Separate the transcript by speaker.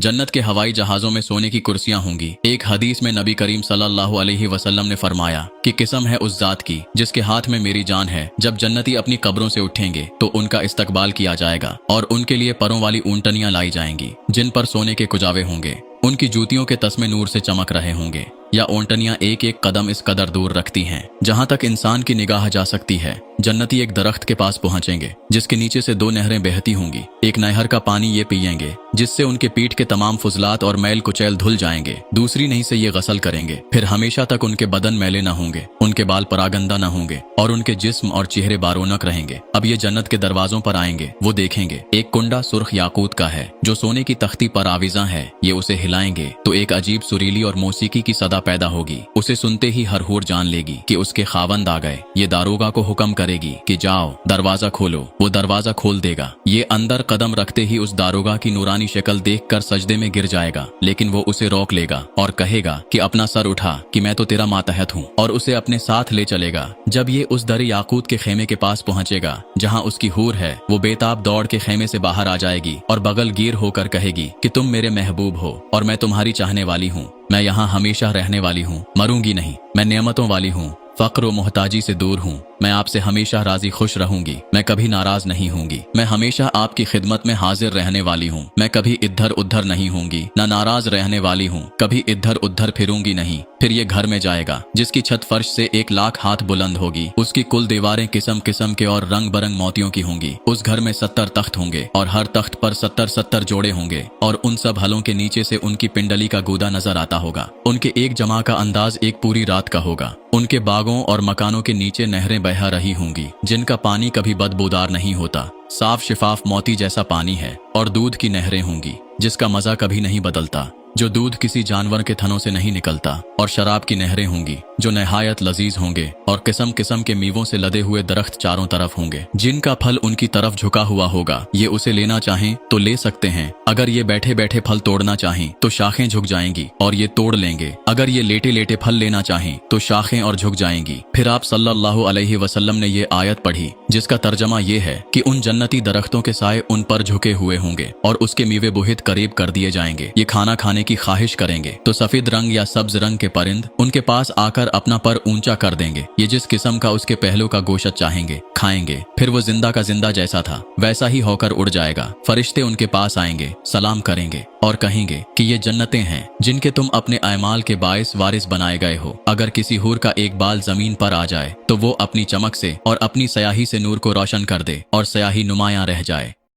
Speaker 1: जन्नत के हवाई जहाज़ों में सोने की कुर्सियां होंगी। एक हदीस में नबी करीम सल्लल्लाहु अलैहि वसल्लम ने फरमाया कि किस्म है उस जात की जिसके हाथ में मेरी जान है, जब जन्नती अपनी कब्रों से उठेंगे तो उनका इस्तकबाल किया जाएगा और उनके लिए परों वाली ऊंटनियां लाई जाएंगी जिन पर सोने के कुजावे होंगे। उनकी जूतियों के तस्मे नूर से चमक रहे होंगे। या ऊंटनियां एक एक कदम इस कदर दूर रखती हैं जहां तक इंसान की निगाह जा सकती है। जन्नती एक दरख्त के पास पहुंचेंगे जिसके नीचे से दो नहरें बहती होंगी। एक नहर का पानी ये पिएंगे जिससे उनके पीठ के तमाम फुजलात और मैल कुचैल धुल जाएंगे। दूसरी नही से ये गसल करेंगे, फिर हमेशा तक उनके बदन मैले न होंगे, उनके बाल परागंदा न होंगे और उनके जिस्म और चेहरे बारोनक रहेंगे। अब ये जन्नत के दरवाजों पर आएंगे, वो देखेंगे एक कुंडा सुर्ख याकूत का है जो सोने की तख्ती पर आविजा है। ये उसे हिलाएंगे तो एक अजीब सुरीली और मौसीकी की सदा पैदा होगी। उसे सुनते ही हर हूर जान लेगी कि उसके खावंद आ गए। ये दारोगा को हुक्म करेगी कि जाओ दरवाजा खोलो। वो दरवाजा खोल देगा। ये अंदर कदम रखते ही उस दारोगा की नूरानी शक्ल देखकर सजदे में गिर जाएगा, लेकिन वो उसे रोक लेगा और कहेगा कि अपना सर उठा कि मैं तो तेरा मातहत हूँ, और उसे अपने साथ ले चलेगा। जब ये उस दर याकूत के खेमे के पास पहुंचेगा जहाँ उसकी हूर है, वो बेताब दौड़ के खेमे से बाहर आ जाएगी और बगल गिर होकर कहेगी कि तुम मेरे महबूब हो और मैं तुम्हारी चाहने वाली हूँ। मैं यहाँ हमेशा रहने वाली हूँ, मरूंगी नहीं। मैं नेमतों वाली हूँ, फक्र व मोहताजी से दूर हूँ। मैं आपसे हमेशा राजी खुश रहूंगी। मैं कभी नाराज नहीं होंगी। मैं हमेशा आपकी खिदमत में हाजिर रहने वाली हूँ। मैं कभी इधर उधर नहीं होंगी, न नाराज रहने वाली हूँ। कभी इधर उधर फिरूंगी नहीं। फिर ये घर में जाएगा जिसकी छत फर्श से 1,00,000 हाथ बुलंद होगी। उसकी कुल दीवारें किस्म किस्म के और रंग बरंग मोतियों की होंगी। उस घर में 70 तख्त होंगे और हर तख्त पर 70 जोड़े होंगे और उन सब हलों के नीचे से उनकी पिंडली का गूदा नजर आता होगा। उनके एक जमा का अंदाज एक पूरी रात का होगा। उनके बागों और मकानों के नीचे नहरें बह रही होंगी जिनका पानी कभी बदबूदार नहीं होता। साफ शिफाफ मोती जैसा पानी है। और दूध की नहरें होंगी जिसका मजा कभी नहीं बदलता, जो दूध किसी जानवर के थनों से नहीं निकलता। और शराब की नहरें होंगी जो नहायत लजीज होंगे और किस्म किस्म के मीवों से लदे हुए दरख्त चारों तरफ होंगे जिनका फल उनकी तरफ झुका हुआ होगा। ये उसे लेना चाहें तो ले सकते हैं। अगर ये बैठे बैठे फल तोड़ना चाहें तो शाखें झुक जाएंगी और ये तोड़ लेंगे। अगर ये लेटे लेटे फल लेना चाहें तो शाखें और झुक जाएंगी। फिर आप सल्लल्लाहु अलैहि वसल्लम ने ये आयत पढ़ी जिसका तर्जमा ये है कि उन जन्नती दरख्तों के साए उन पर झुके हुए होंगे और उसके मीवे बुहित करीब कर दिए जाएंगे। ये खाना खाने की ख्वाहिश करेंगे तो सफेद रंग या सब्ज रंग के परिंद उनके पास आकर अपना पर ऊंचा कर देंगे। ये जिस किस्म का उसके पहलू का गोश्त चाहेंगे खाएंगे। फिर वो जिंदा का जिंदा जैसा था वैसा ही होकर उड़ जाएगा। फरिश्ते उनके पास आएंगे, सलाम करेंगे और कहेंगे कि ये जन्नतें हैं जिनके तुम अपने अमाल के बाइस वारिस बनाए गए हो। अगर किसी हूर का एक बाल जमीन पर आ जाए तो वो अपनी चमक से और अपनी स्याही से नूर को रोशन कर दे और स्याही नुमायां रह जाए।